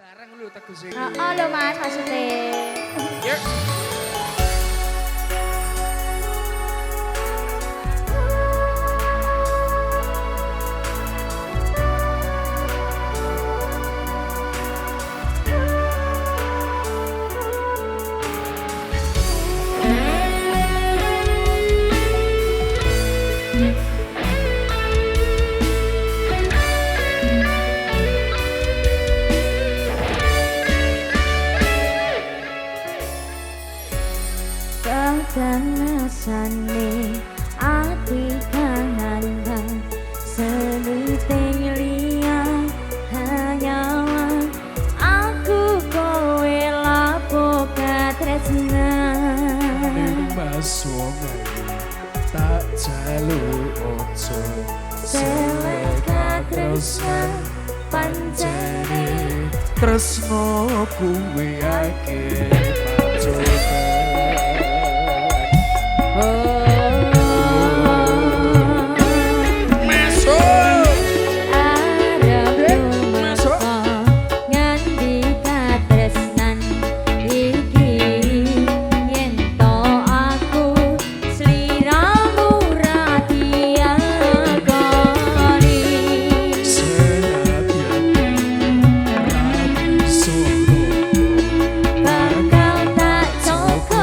bareng lho tegese. Oh lho Mas maksudnya. Yuk. Rasane ati kanandang seliting liang hanyawan aku kowe lapo katresnan Mas wonge tak jaluk ojo seleka tresnan pancene tresno kuwi akeh pacoba. bakal tak coba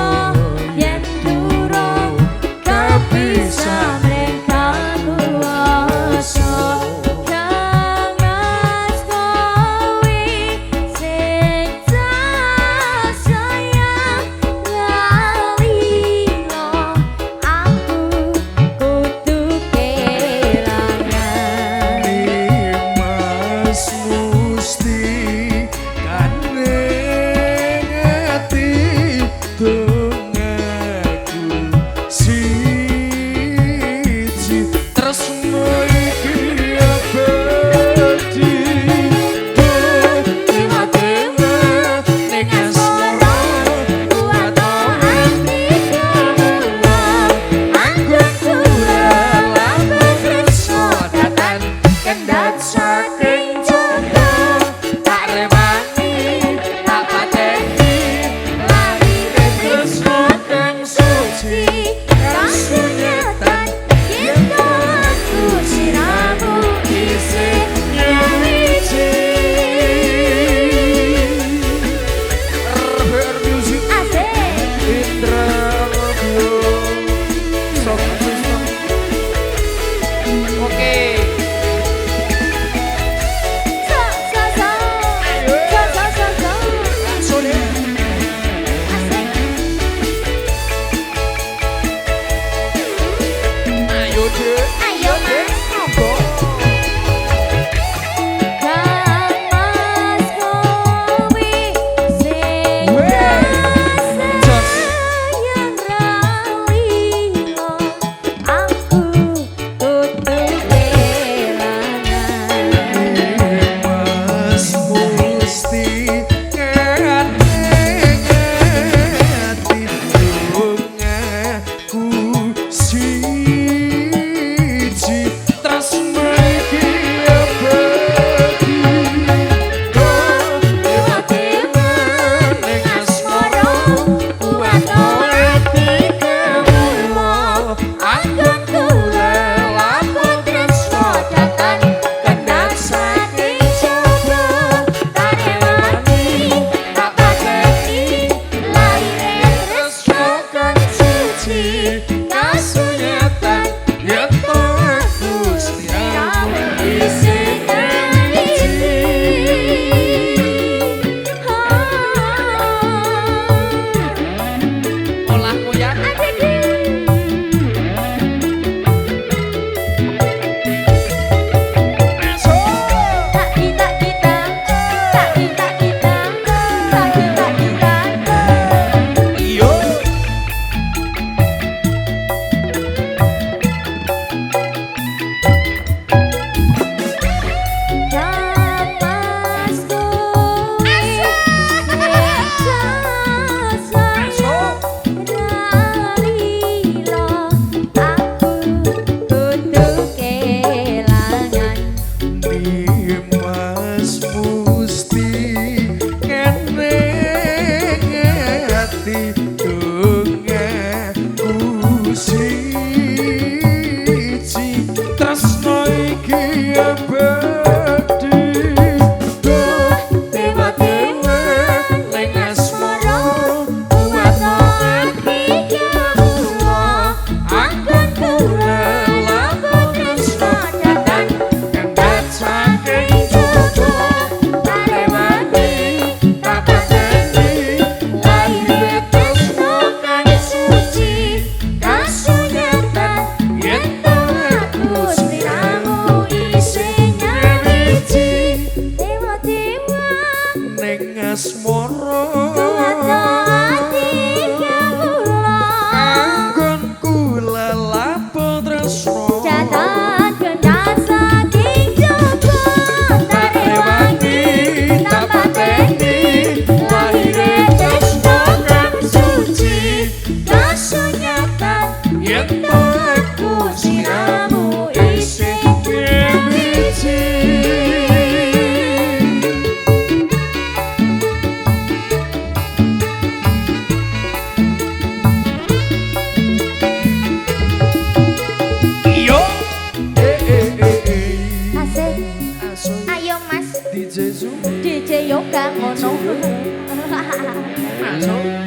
ning asmara Kuwasa ati kawula anggonku lelapo tresno Catat gendang saking jaba Tare wangi tanpa teni Lahire tresno kang suci Kasunyatan yen aku siramu isih wiji yo Asik asoy Ayo mas DJ Zoom DJ Yoga ngono asoy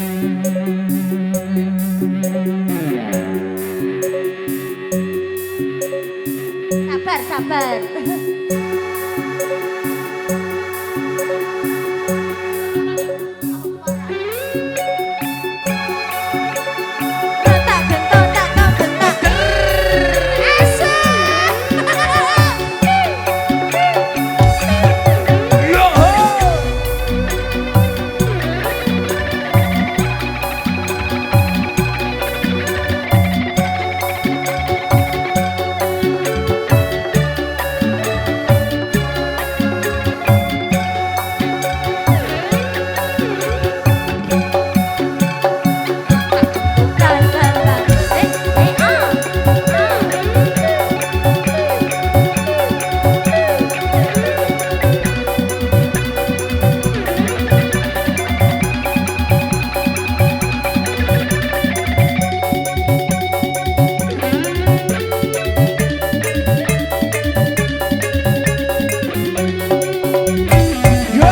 Sabar sabar Gentak gentok tak kau gentak Asik yo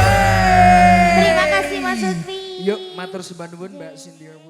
Terima kasih Mas Lutfi Yuk, matur sembah nuwun Mbak Cynthia.